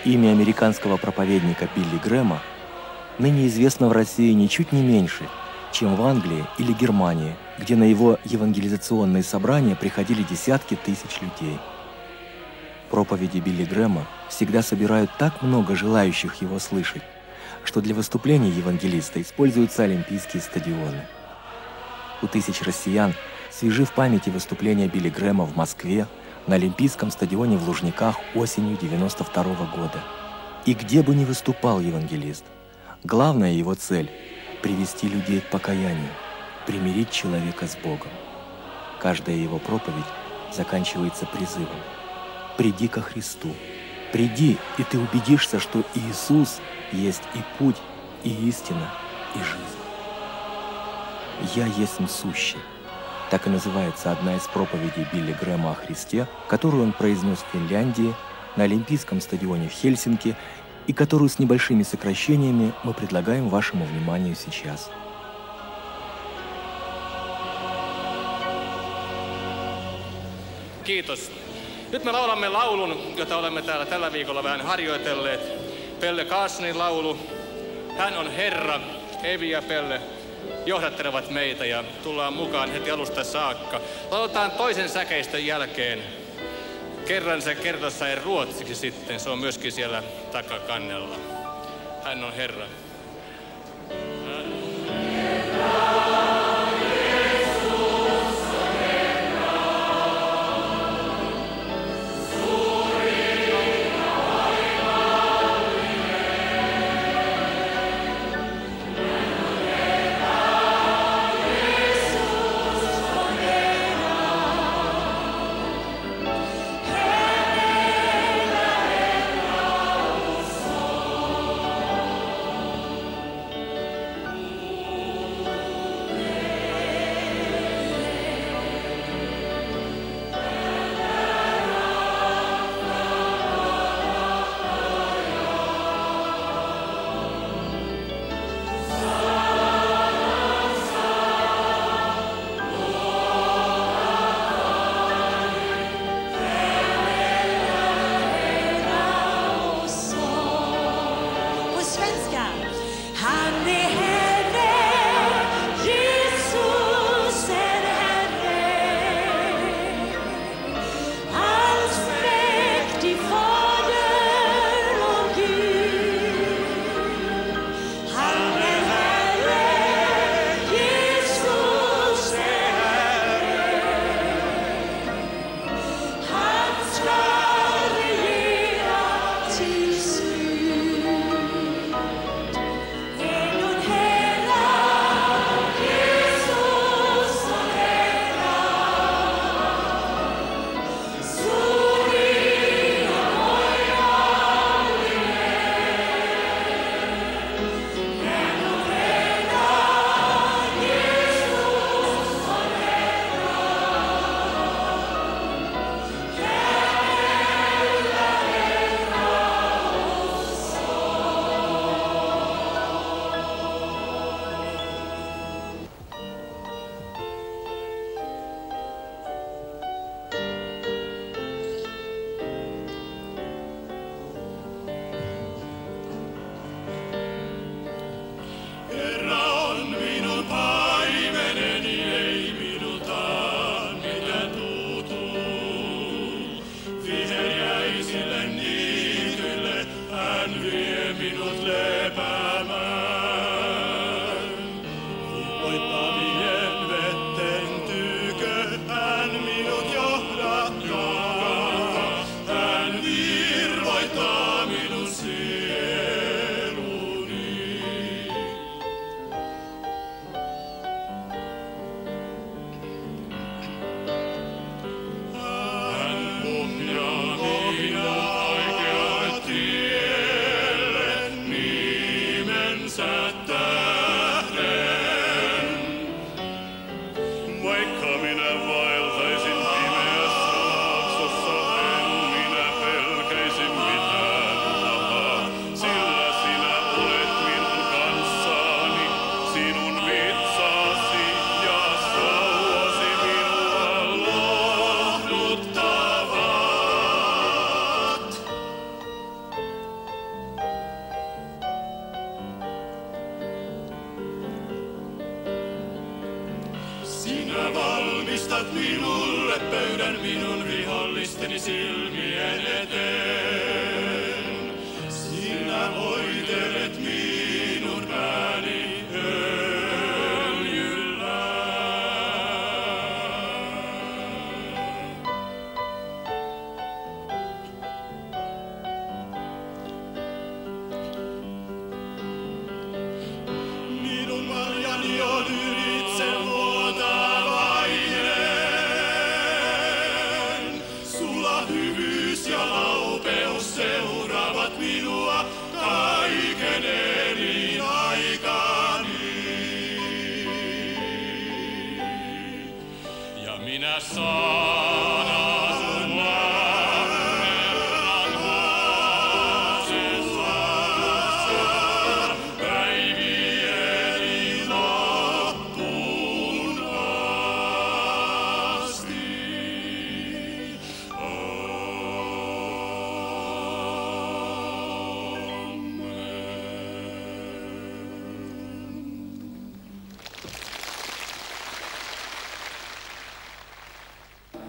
Имя американского проповедника Билли Грэма ныне известно в России ничуть не меньше, чем в Англии или Германии, где на его евангелизационные собрания приходили десятки тысяч людей. Проповеди Билли Грэма всегда собирают так много желающих его слышать, что для выступлений евангелиста используются олимпийские стадионы. У тысяч россиян свежи в памяти выступления Билли Грэма в Москве, на Олимпийском стадионе в Лужниках осенью 1992 года. И где бы ни выступал евангелист, главная его цель – привести людей к покаянию, примирить человека с Богом. Каждая его проповедь заканчивается призывом: «Приди ко Христу, приди, и ты убедишься, что Иисус есть и путь, и истина, и жизнь. Я есть сущий». Так и называется одна из проповедей Билли Грэма о Христе, которую он произнес в Финляндии, на Олимпийском стадионе в Хельсинки, и которую с небольшими сокращениями мы предлагаем вашему вниманию сейчас. Kiitos. Nyt me laulamme laulun, jota olemme täällä tällä viikolla vähän harjoitelleet. Pelle Kaasnin laulu. Hän on Herra. Evi ja Pelle johdattelevat meitä ja tullaan mukaan heti alusta saakka. Lauletaan toisen säkeistön jälkeen. Kerran se kertossa ruotsiksi sitten. Se on myöskin siellä takakannella. Hän on Herra. silmien eteen. Sinä voitelet minun pääni öljyllä. Minun maljani on ylitse luotavainen. Sulla hyvyys ja laupeus seuraavat minua kaiken elinaikani. Ja minä saan asua Herran huoneessa päivieni loppuun asti.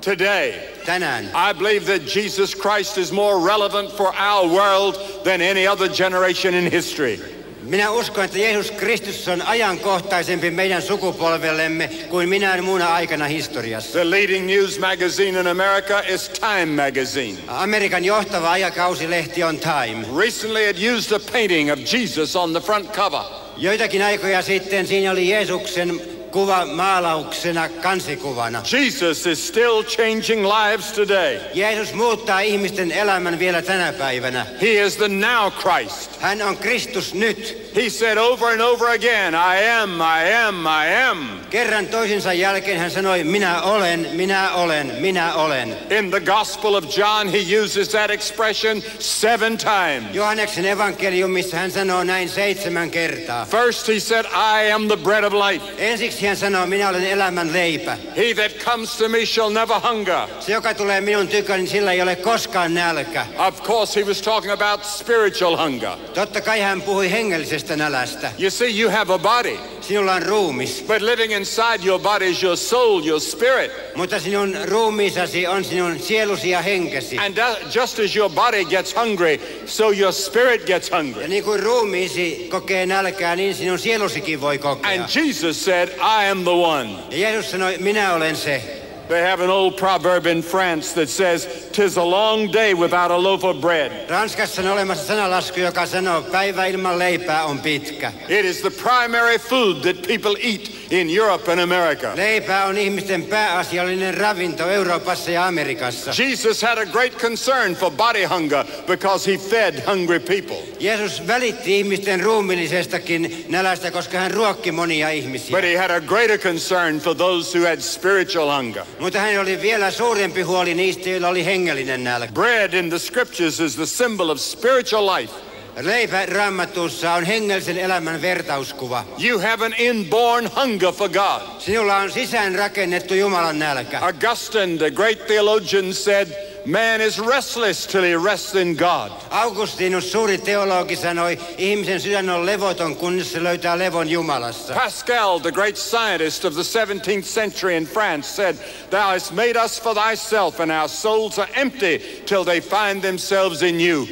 Today, Tänään I believe that Jesus Christ is more relevant for our world than any other generation in history. minä uskon, että Jeesus Kristus on ajankohtaisempi meidän sukupolvellemme kuin minään muuna aikana historiassa. The leading news magazine in America is Time magazine. Amerikan johtava ajakausilehti on Time. Recently it used a painting of Jesus on the front cover. Joitakin aikoja sitten siinä oli Jeesuksen kuva maalauksena kansikuvana. Jesus is still changing lives today. Jeesus muuttaa ihmisten elämän vielä tänä päivänä. He is the now Christ. Hän on Kristus nyt. He said over and over again, I am, I am, I am. Kerran toisensa jälkeen hän sanoi, minä olen, minä olen, minä olen. In the Gospel of John, he uses that expression 7 times. Johanneksen evankeliumissa hän sanoo näin 7 kertaa. First he said, I am the bread of life. Ensiksi hän sanoo, minä olen elämän leipä. He that comes to me shall never hunger. Se, joka tulee minun tyköni, sillä ei ole koskaan nälkä. Of course, he was talking about spiritual hunger. Totta kai hän puhui hengellisestä nälästä. You see, you have a body, Sinulla on ruumis, but living inside your body is your soul, your spirit. mutta sinun ruumiisasi on sinun sielusi ja henkesi. And just as your body gets hungry, so your spirit gets Ja hungry. niin kuin ruumiisi kokee nälkää, niin sinun sielusikin voi kokea. And Jesus said, I am the one. Ja Jeesus sanoi, minä olen se. They have an old proverb in France that says, 'tis a long day without a loaf of bread. Ranskassa on olemassa sanalasku, joka sanoo, päivä ilman leipää on pitkä. It is the primary food that people eat in Europe and America. Leipä on ihmisten pääasiallinen ravinto Euroopassa ja Amerikassa. Jesus had a great concern for body hunger because he fed hungry people. Jeesus välitti ihmisten ruumillisestakin nälästä, koska hän ruokki monia ihmisiä. But he had a greater concern for those who had spiritual hunger. Mutta hän oli vielä suurempi huoli niistä, joilla oli hengellinen nälkä. Bread in the scriptures is the symbol of spiritual life. Leipä Raamatussa on hengellisen elämän vertauskuva. You have an inborn hunger for God. Sinulla on sisään rakennettu Jumalan nälkä. Augustine, the great theologian, said, man is restless till he rests in God. Augustinus, suuri teologi, sanoi, ihmisen sydän on levoton, kunnes se löytää levon Jumalassa. Pascal, the great scientist of the 17th century in France, said, thou hast made us for thyself, and our souls are empty till they find themselves in you.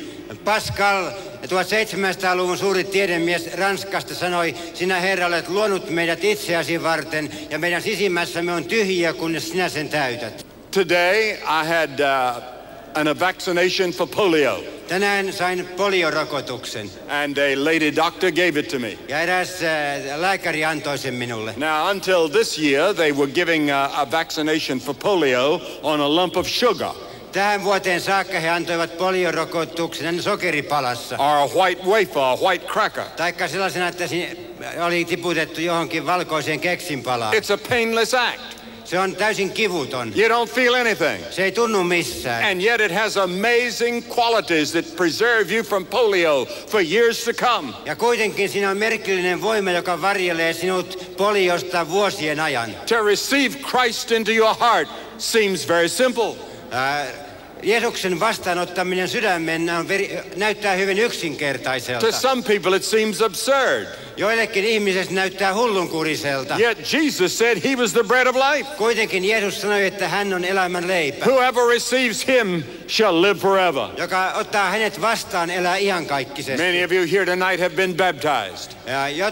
Pascal, 1700-luvun suuri tiedemies Ranskasta, sanoi, sinä Herra olet luonut meidät itseäsi varten, ja meidän sisimmässämme on tyhjiä, kunnes sinä sen täytät. Today I had a vaccination for polio. Tänään sain poliorokotuksen, And a lady doctor gave it to me. ja eräs lääkäri antoi sen minulle. Now, until this year, they were giving a vaccination for polio on a lump of sugar Tähän vuoteen saakka he antoivat poliorokotuksen sokeripalassa. or a white wafer, a white cracker. Taikka sellaisena, että siinä oli tiputettu johonkin valkoiseen keksinpalaan. It's a painless act. Se on täysin kivuton. You don't feel anything. Se ei tunnu missään. And yet it has amazing qualities that preserve you from polio for years to come. Ja kuitenkin siinä on merkillinen voima, joka varjelee sinut poliosta vuosien ajan. To receive Christ into your heart seems very simple. Jeesuksen vastaanottaminen sydämeen näyttää hyvin To yksinkertaiselta. some people it seems absurd. Joillekin ihmisestä näyttää hullunkuriselta. Yet Jesus said he was the bread of life. Kuitenkin Jeesus sanoi, että hän on elämän leipä. Whoever receives him shall live forever. Joka ottaa hänet vastaan, elää iankaikkisesti. Many of you here tonight have been baptized. Ja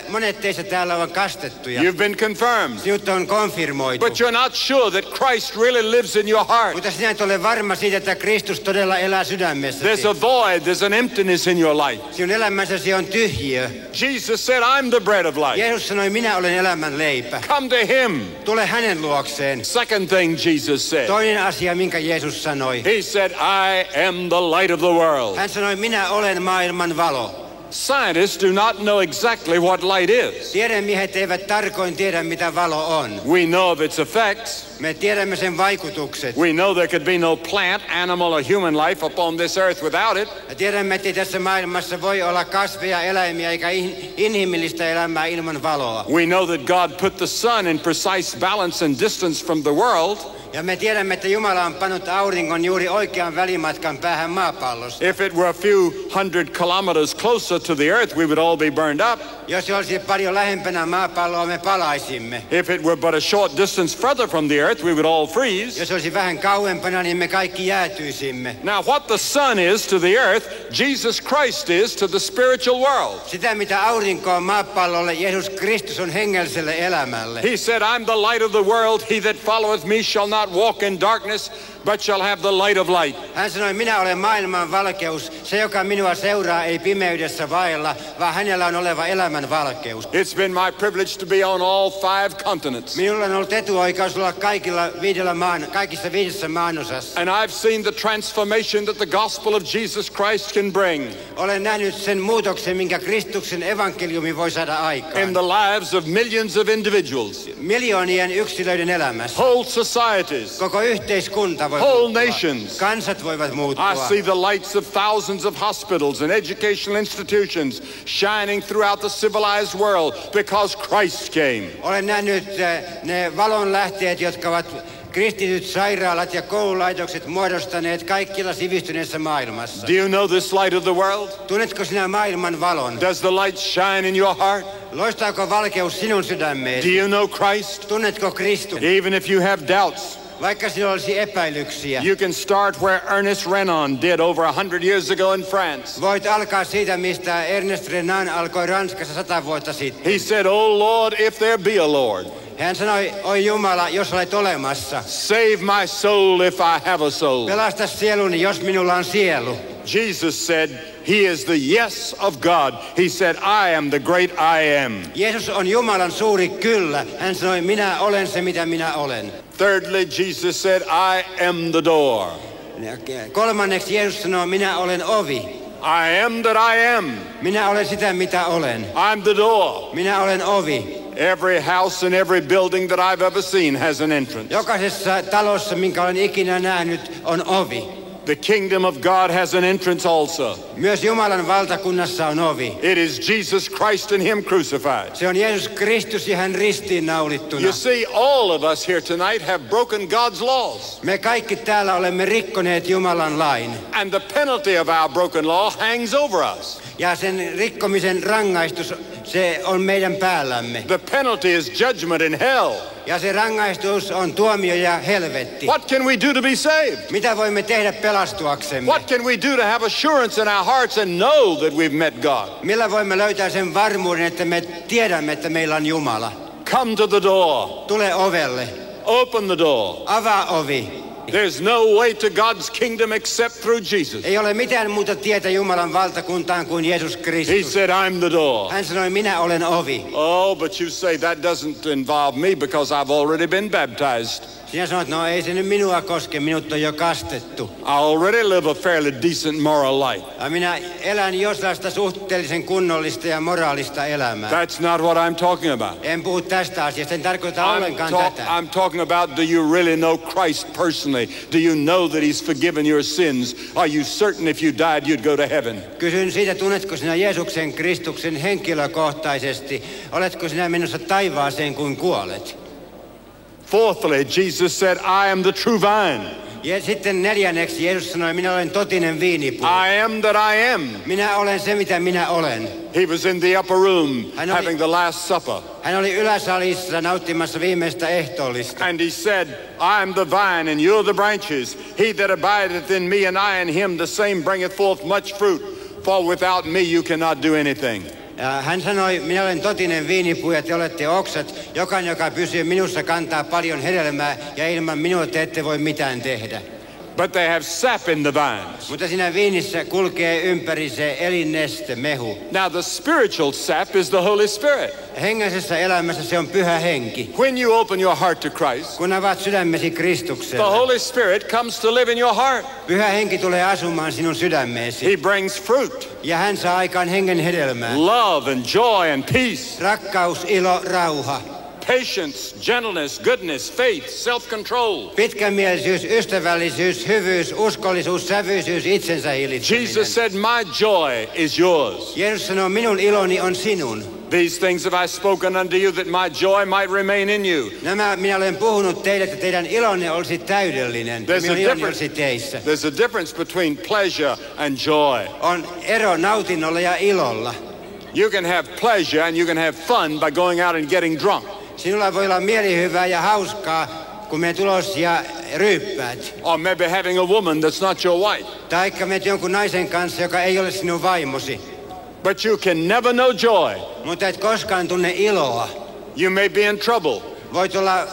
monet teistä täällä ovat kastettuja. You've been confirmed. Sinut on konfirmoitu. But you're not sure that Christ really lives in your heart. Mutta sinä et ole varma siitä, että Kristus todella elää sydämessäsi. There's a void, there's an emptiness in your life. Sinun elämässäsi on tyhjiö. Jesus said, I'm the bread of life. Jeesus sanoi, minä olen elämän leipä. Come to him. Tule hänen luokseen. Second thing Jesus said. Toinen asia, minkä Jeesus sanoi. He said, I am the light of the world. Hän sanoi, minä olen maailman valo. Scientists do not know exactly what light is. Tiedemiehet eivät tarkoin tiedä, mitä valo on. We know of its effects. Me tiedämme sen vaikutukset. We know there could be no plant, animal, or human life upon this earth without it. Ja tiedämme, että tässä maailmassa voi olla kasveja, eläimiä eikä inhimillistä elämää ilman valoa. We know that God put the sun in precise balance and distance from the world. Ja me tiedämme, että Jumala on pannut auringon juuri oikean välimatkan päähän maapallosta. If it were a few hundred kilometers closer to the earth, we would all be burned up. Jos se olisi paljon lähempänä maapalloa, me palaisimme. If it were but a short distance further from the earth, we would all freeze. Jos se olisi vähän kauempana, niin me kaikki jäätyisimme. Now what the sun is to the earth, Jesus Christ is to the spiritual world. Sitä, mitä aurinko on maapallolle, Jeesus Kristus on hengelliselle elämälle. He said, I'm the light of the world. He that followeth me shall not walk in darkness, but shall have the light of light. Hän sanoi, minä olen maailman valkeus. Se, joka minua seuraa, ei pimeydessä vaella, vaan hänellä on oleva elämän valkeus. It's been my privilege to be on all 5 continents. Minulla on ollut etuoikeus olla kaikissa 5 maanosassa. And I've seen the transformation that the gospel of Jesus Christ can bring Olen nähnyt sen muutoksen, minkä Kristuksen evankeliumi voi saada aikaan. in the lives of millions of individuals, Miljoonien yksilöiden elämässä. whole societies, Koko yhteiskunta voi whole muuttua. nations. Kansat voivat I muuttua. see the lights of thousands of hospitals and educational institutions shining throughout the civilized world because Christ came. Olen nähnyt ne valonlähteet, jotka ovat kristityt sairaalat ja koululaitokset muodostaneet kaikilla sivistyneissä maailmassa. Do you know this light of the world? Tunnetko sinä maailman valon? Does the light shine in your heart? Loistaako valkeus sinun sydämeesi? Do you know Christ? Tunnetko Kristus? Even if you have doubts, Vaikka sinulla olisi epäilyksiä, you can start where Ernest Renan did over 100 years ago in France. voit alkaa siitä, mistä Ernest Renan alkoi Ranskassa 100 vuotta sitten. He said, "Oh Lord, if there be a Lord, Hän sanoi, oi Jumala, jos olet olemassa, save my soul if I have a soul." pelasta sieluni, jos minulla on sielu. Jesus said, he is the yes of God. He said, I am the great I am. Jeesus on Jumalan suuri kyllä. Hän sanoi, minä olen se, mitä minä olen. Thirdly, Jesus said, I am the door. Kolmanneksi Jeesus sanoo, minä olen ovi. I am that I am. Minä olen sitä, mitä olen. I'm the door. Minä olen ovi. Every house and every building that I've ever seen has an entrance. Jokaisessa talossa, minkä olen ikinä nähnyt, on ovi. The kingdom of God has an entrance also. Myös Jumalan valtakunnassa on ovi. It is Jesus Christ and him crucified. Se on Jeesus Kristus ja hän ristiin naulittuna. You see, all of us here tonight have broken God's laws. Me kaikki täällä olemme rikkoneet Jumalan lain. And the penalty of our broken law hangs over us. Ja sen rikkomisen rangaistus, se on meidän päällämme. The penalty is judgment in hell. Ja se rangaistus on tuomio ja helvetti. What can we do to be saved? Mitä voimme tehdä pelastuaksemme? What can we do to have assurance in our hearts and know that we've met God? Millä voimme löytää sen varmuuden, että me tiedämme, että meillä on Jumala? Come to the door. Tule ovelle. Open the door. Avaa ovi. There's no way to God's kingdom except through Jesus. Ei ole mitään muuta tietä Jumalan valtakuntaan kuin Jeesus He Kristus. said, I'm the door. Hän sanoi, minä olen ovi. Oh, but you say that doesn't involve me because I've already been baptized. Sinä sanoit, no ei se nyt minua koske, minut on jo kastettu. I already live a fairly decent moral life. Ja minä elän jo sellaista suhteellisen kunnollista ja moraalista elämää. That's not what I'm talking about. En puhu tästä asiasta, en tarkoita ollenkaan tätä. I'm talking about, do you really know Christ personally? Do you know that he's forgiven your sins? Are you certain if you died you'd go to heaven? Kysyn siitä, tunnetko sinä Jeesuksen Kristuksen henkilökohtaisesti? Oletko sinä menossa taivaaseen, kun kuolet? Fourthly, Jesus said, I am the true vine. Ja sitten neljänneksi Jeesus sanoi, minä olen totinen viinipuu. I am that I am. Minä olen se, mitä minä olen. He was in the upper room Hän oli- having the Last Supper. Hän oli yläsalissa nauttimassa viimeistä ehtoollista. And he said, I am the vine and you're the branches. He that abideth in me and I in him, the same bringeth forth much fruit. For without me you cannot do anything. Ja hän sanoi, minä olen totinen viinipuu ja te olette oksat. Jokainen, joka pysyy minussa, kantaa paljon hedelmää ja ilman minua te ette voi mitään tehdä. But they have sap in the vines. Mutta siinä viinissä kulkee ympäri se elinneste, mehu. Now the spiritual sap is the Holy Spirit. Hengellisessä elämässä se on pyhä henki. When you open your heart to Christ, Kun avaat sydämesi the Kristukselle, Holy Spirit comes to live in your heart. pyhä henki tulee asumaan sinun sydämeesi. He brings fruit, Ja hän saa aikaan hengen hedelmää. love and joy and peace, Rakkaus, ilo, rauha. patience, gentleness, goodness, faith, self-control. Pitkämielisyys, ystävällisyys, hyvyys, uskollisuus, sävyisyys, itsensä hillitseminen. Jesus said, my joy is yours. Jeesus sanoo, minun iloni on sinun. These things have I spoken unto you that my joy might remain in you. Nämä minä olen puhunut teille, että teidän ilonne olisi täydellinen. Minun iloni olisi teissä. There's a difference between pleasure and joy. On ero nautinnolla ja ilolla. You can have pleasure and you can have fun by going out and getting drunk. Sinulla voi olla mielihyvää ja hauskaa, kun menet ulos ja ryyppäät. Or maybe having a woman that's not your wife. Taikka menet jonkun naisen kanssa, joka ei ole sinun vaimosi. But you can never know joy. Mutta et koskaan tunne iloa. You may be in trouble. Voit olla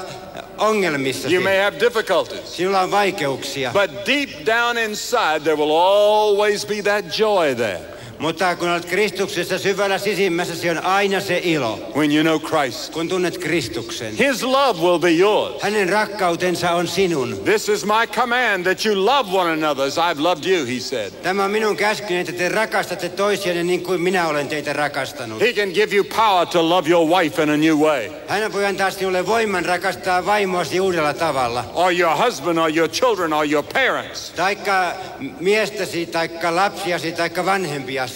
ongelmissa. You may have difficulties. Sinulla on vaikeuksia. But deep down inside there will always be that joy there. Mutta kun olet Kristuksessa syvällä sisimmässä, se on aina se ilo. When you know Christ. Kun tunnet Kristuksen. His love will be yours. Hänen rakkautensa on sinun. This is my command that you love one another as I've loved you, he said. Tämä on minun käskyni, että te rakastatte toisianne niin kuin minä olen teitä rakastanut. He can give you power to love your wife in a new way. Hän voi antaa sinulle voiman rakastaa vaimoasi uudella tavalla. Or your husband or your children or your parents. Taikka miestäsi, taikka lapsiasi, taikka vanhempiasi.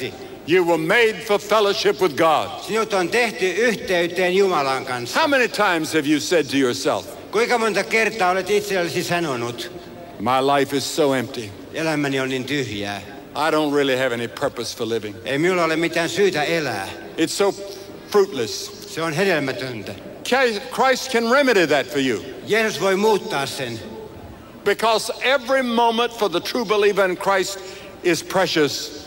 You were made for fellowship with God. Sinut on tehty yhteyteen Jumalan kanssa. How many times have you said to yourself, Kuinka monta kertaa olet itsellesi sanonut, my life is so empty. elämäni on niin tyhjää. I don't really have any purpose for living. Ei minulla ole mitään syytä elää. It's so fruitless. Se on hedelmätöntä. Christ can remedy that for you. Jeesus voi muuttaa sen. Because every moment for the true believer in Christ is precious.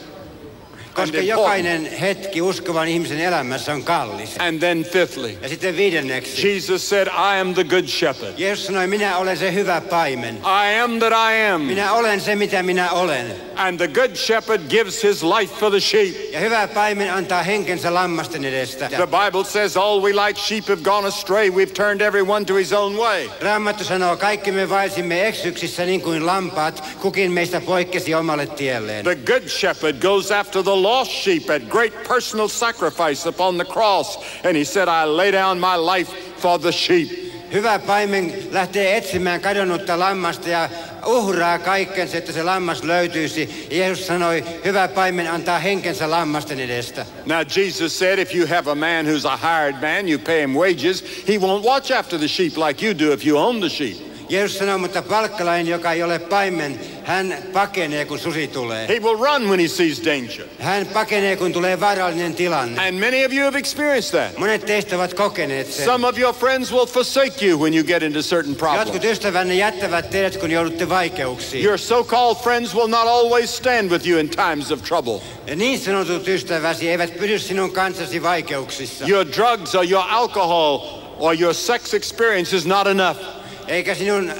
Koska and jokainen hetki uskovan ihmisen elämässä on kallis. And then fifthly, Ja sitten viidenneksi. Jesus said, I am the good shepherd. Jeesus sanoi, minä olen se hyvä paimen. I am that I am. Minä olen se, mitä minä olen. And the good shepherd gives his life for the sheep. Ja hyvä paimen antaa henkensä lammasten edestä. The Bible says all we like sheep have gone astray. We've turned everyone to his own way. Raamattu sanoo, kaikki me vaelsimme eksyksissä niin kuin lampaat. Kukin meistä poikkesi omalle tielleen. The good shepherd goes after the lost sheep at great personal sacrifice upon the cross. And he said, I lay down my life for the sheep. Hyvä paimen lähtee etsimään kadonnutta lammasta ja uhraa kaikkensa, että se lammas löytyisi. Jeesus sanoi, hyvä paimen antaa henkensä lammasten edestä. Now Jesus said, if you have a man who's a hired man, you pay him wages, he won't watch after the sheep like you do if you own the sheep. Jeesus sanoi, mutta palkkalainen, joka ei ole paimen, hän pakenee, kun susi tulee. He will run when he sees danger. Hän pakenee, kun tulee vaarallinen tilanne. And many of you have experienced that. Monet teistä ovat kokeneet sen. Some of your friends will forsake you when you get into certain Jotkut problems. ystävänne jättävät teidät, kun joudutte vaikeuksiin. Your so-called friends will not always stand with you in times of trouble. Ja niin sanotut ystäväsi eivät pysy sinun kanssasi vaikeuksissa. Your drugs or your alcohol or your sex experience is not enough. Eikä sinun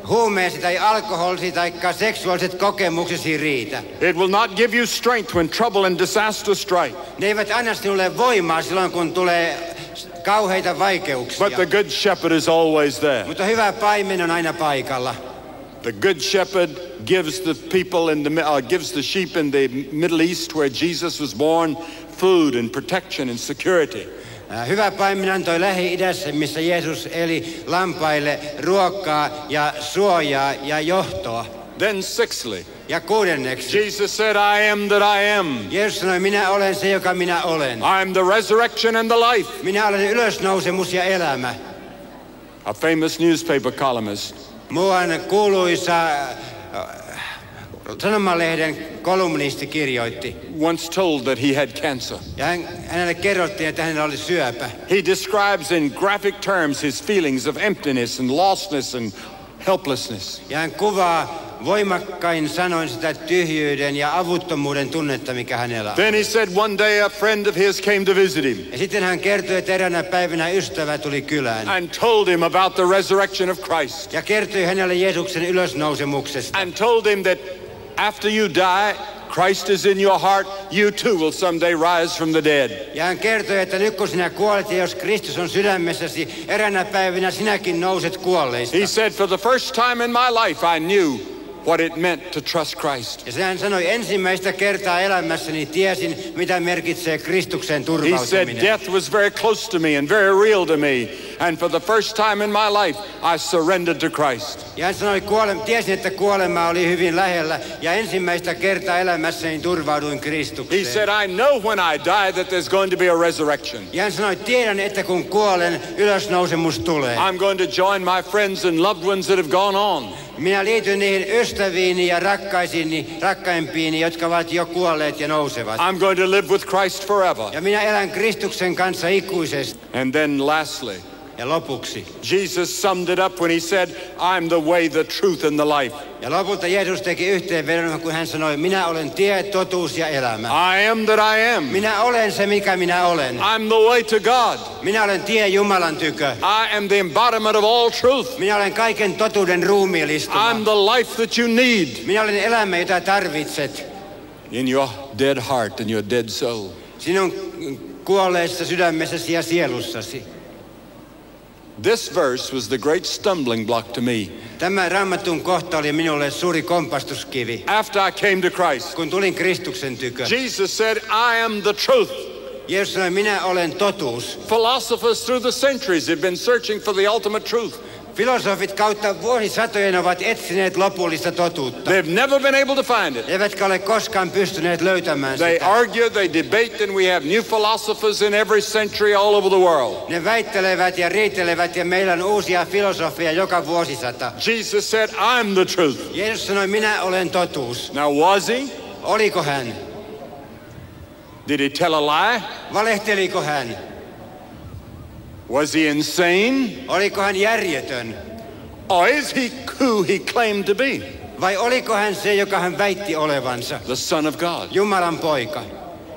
huumeesi tai alkoholisi tai seksuaaliset kokemuksesi riitä. It will not give you strength when trouble and disaster strike. Ne eivät anna sinulle voimaa silloin, kun tulee kauheita vaikeuksia. But the good shepherd is always there. Mutta hyvä paimen on aina paikalla. The good shepherd gives the people gives the sheep in the Middle East where Jesus was born food and protection and security. Hyvä paimen antoi Lähi-idässä, missä Jeesus eli lampaille ruokaa ja suojaa ja johtoa. Then sixthly, Ja kuudenneksi. Jesus said, I am that I am. Jeesus sanoi, minä olen se, joka minä olen. I am the resurrection and the life. Minä olen ylösnousemus ja elämä. A famous newspaper columnist Muuan kuuluisa sanomalehden kolumnisti kirjoitti. once told that he had cancer. Ja hänelle kerrottiin, että hänellä oli syöpä. He describes in graphic terms his feelings of emptiness and lostness and helplessness. Ja hän kuvaa voimakkain sanoin sitä tyhjyyden ja avuttomuuden tunnetta, mikä hänellä on. Then he said one day a friend of his came to visit him Ja sitten hän kertoi, että eräänä päivänä ystävä tuli kylään. and told him about the resurrection of Christ Ja kertoi hänelle Jeesuksen ylösnousemuksesta. and told him that after you die, Christ is in your heart, you too will someday rise from the dead. Ja hän kertoi, että nyt kun sinä kuolet ja jos Kristus on sydämessäsi, eräänä päivinä sinäkin nouset kuolleista. He said, for the first time in my life I knew what it meant to trust Christ. Ja hän sanoi, ensimmäistä kertaa elämässäni tiesin, mitä merkitsee Kristukseen He said, turvautuminen. death was very close to me and very real to me. And for the first time in my life, I surrendered to Christ. Ja hän sanoi, tiesin, että kuolema oli hyvin lähellä ja ensimmäistä kertaa elämässäni turvauduin He Kristukseen. said, I know when I die that there's going to be a resurrection. Ja hän sanoi, tiedän, että kun kuolen, ylösnousemus tulee. I'm going to join my friends and loved ones that have gone on. Minä liityn niihin ystäviini ja rakkaimpiini, jotka ovat jo kuolleet ja nousevat. I'm going to live with Christ forever. Ja minä elän Kristuksen kanssa ikuisesti. And then lastly, Ja lopuksi. Jesus summed it up when he said, I'm the way, the truth and the life. Ja lopulta Jeesus teki yhteenvedon, kun hän sanoi, minä olen tie, totuus ja elämä. I am that I am. Minä olen se, mikä minä olen. I'm the way to God. Minä olen tie Jumalan tykö. I am the embodiment of all truth. Minä olen kaiken totuuden ruumiillistuma. I'm the life that you need Minä olen elämä, jota tarvitset. in your dead heart and your dead soul. Sinun kuolleessa sydämessäsi ja sielussasi. This verse was the great stumbling block to me. Tämä Raamatun kohta oli minulle suuri kompastuskivi. After I came to Christ, Kun tulin Kristuksen tykö. Jesus said, I am the truth. Jeesus sanoi, minä olen totuus. Philosophers through the centuries have been searching for the ultimate truth. Filosofit kautta vuosisatojen ovat etsineet lopullista totuutta. They've never been able to find it. Eivätkä ole koskaan pystyneet löytämään They sitä. argue, they debate, and we have new philosophers in every century all over the world. Ne väittelevät ja riitelevät ja meillä on uusia filosofia joka vuosisata. Jesus said, I'm the truth. Jeesus sanoi, minä olen totuus. Now, was he? Oliko hän? Did he tell a lie? Valehteliko hän? Was he insane? Oliko hän järjetön? Or is he who he claimed to be? Vai oliko hän se, joka hän väitti olevansa? The Son of God. Jumalan poika.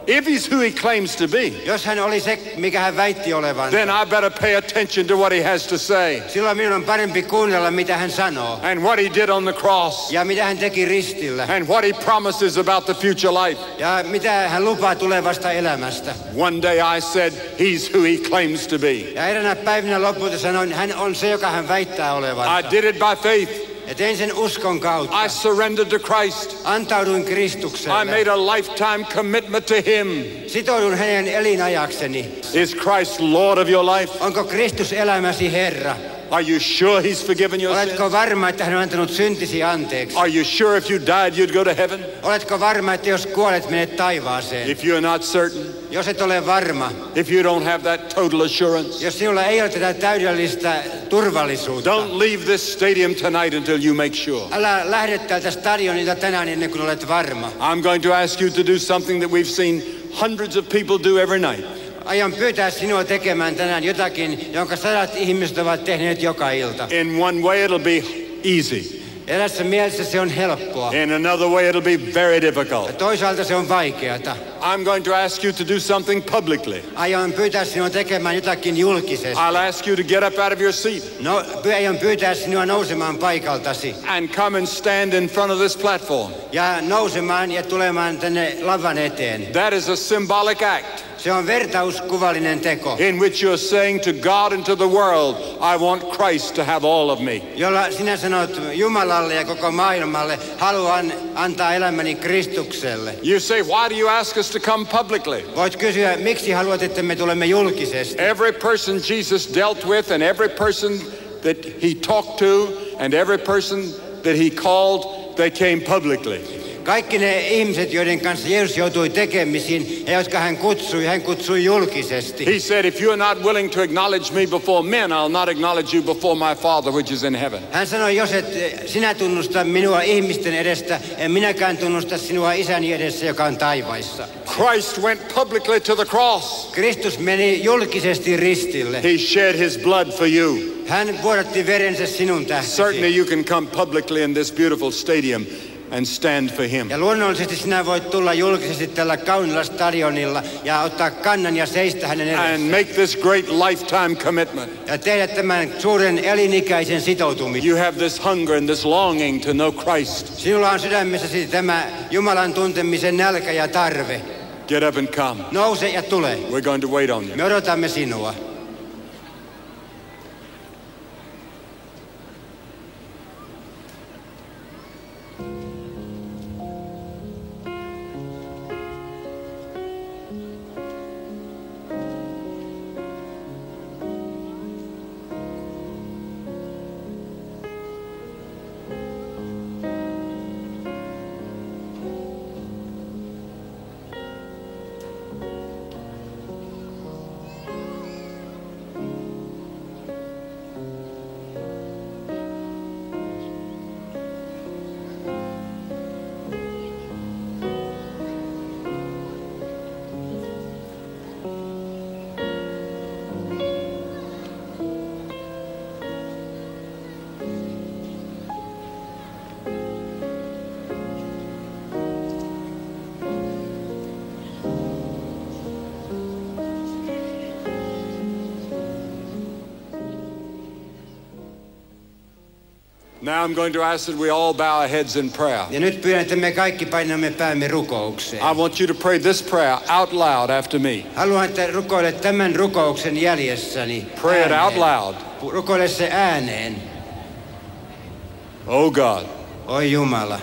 If he's who he claims to be, Jos hän oli se, mikä hän väitti olevansa, then I better pay attention to what he has to say silloin minun on parempi kuunnella, mitä hän sanoo. and what he did on the cross Ja mitä hän teki ristillä. and what he promises about the future life. Ja mitä hän lupaa tulevasta elämästä. One day I said, he's who he claims to be. Ja eräänä päivinä lopulta sanoin, hän on se, joka hän väittää olevansa. I did it by faith. Ja tein sen uskon kautta. I surrendered to Christ. Antauduin I Kristukselle. made a lifetime commitment to him. Sitoudun hänen elinajakseni. Is Christ Lord of your life? Onko Kristus elämäsi Herra? Are you sure he's forgiven your sins? Oletko varma, että hän on antanut syntisi anteeksi? Are you sure if you died you'd go to heaven? Oletko varma, että jos kuolet, menet taivaaseen? If you're not certain, Jos et ole varma, if you don't have that total assurance, jos sinulla ei ole tätä täydellistä turvallisuutta, don't leave this stadium tonight until you make sure. älä lähde täältä stadionilta tänään ennen kuin olet varma. I'm going to ask you to do something that we've seen hundreds of people do every night. Aion pyytää sinua tekemään tänään jotakin, jonka 100 ihmiset ovat tehneet joka ilta. In one way it'll be easy. Erässä mielessä se on helppoa. In another way it'll be very difficult. Toisaalta se on vaikeata. I'm going to ask you to do something publicly. Aion pyytää sinua tekemään jotakin julkisesti. I'll ask you to get up out of your seat No, aion pyytää sinua nousemaan paikaltasi. and come and stand in front of this platform. Ja nousemaan ja tulemaan tänne lavan eteen. That is a symbolic act Se on vertauskuvallinen teko, in which you're saying to God and to the world, I want Christ to have all of me. jolla sinä sanot Jumalalle ja koko maailmalle, haluan antaa elämäni Kristukselle. You say, why do you ask us to come publicly? Voit kysyä, miksi haluat, että me tulemme julkisesti? Every person Jesus dealt with and every person that he talked to and every person that he called, they came publicly. Kaikki ne ihmiset, joiden kanssa Jeesus joutui tekemisiin ja jotka hän kutsui julkisesti. He said, if you are not willing to acknowledge me before men, I'll not acknowledge you before my Father which is in heaven. Hän sanoi, jos et sinä tunnusta minua ihmisten edestä, en minäkään tunnusta sinua isäni edessä, joka on taivaissa. Christ went publicly to the cross. Kristus meni julkisesti ristille. He shed his blood for you. Hän vuodatti verensä sinun tähtesi. Certainly you can come publicly in this beautiful stadium and stand for him. Ja luonnollisesti sinä voit tulla julkisesti tällä kaunilla stadionilla ja ottaa kannan ja seistä hänen edessä. And make this great lifetime commitment. Ja tehdä tämän suuren elinikäisen sitoutumisen. You have this hunger and this longing to know Christ. Sinulla on sydämessäsi tämä Jumalan tuntemisen nälkä ja tarve. Get up and come. Nouse ja tule. We're going to wait on you. Me odotamme sinua. Now I'm going to ask that we all bow our heads in prayer. Ja nyt pyydän, että me kaikki painamme päämme rukoukseen. I want you to pray this prayer out loud after me. Haluan, että rukoilet tämän rukouksen jäljessäni. Pray it out loud. Rukoile se ääneen. Oh God, Oi Jumala,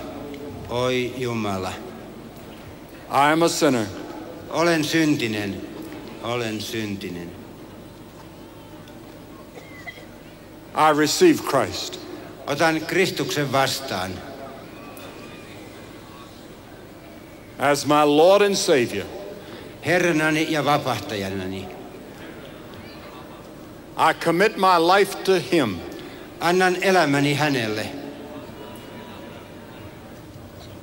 oi Jumala. I am a sinner. Olen syntinen, olen syntinen. I receive Christ Otan Kristuksen vastaan as my Lord and Savior. Herranani ja vapahtajanani. I commit my life to Him. Annan elämäni hänelle.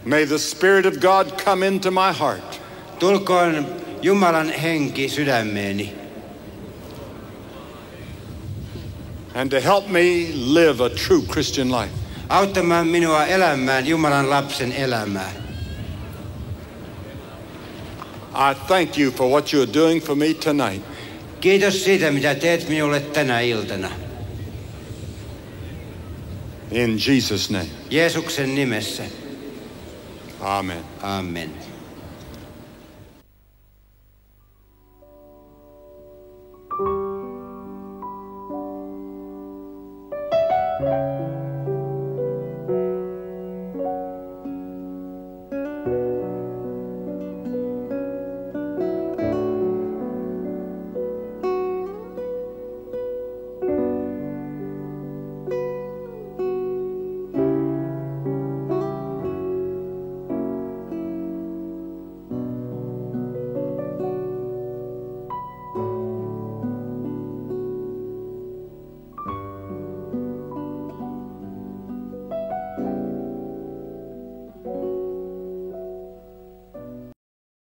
May the Spirit of God come into my heart. Tulkoon Jumalan henki sydämeeni. And to help me live a true Christian life. Auttamaan minua elämään Jumalan lapsen elämää. I thank you for what you are doing for me tonight. Kiitos siitä, mitä teet minulle tänä iltana. In Jesus' name. Jeesuksen nimessä. Amen. Amen.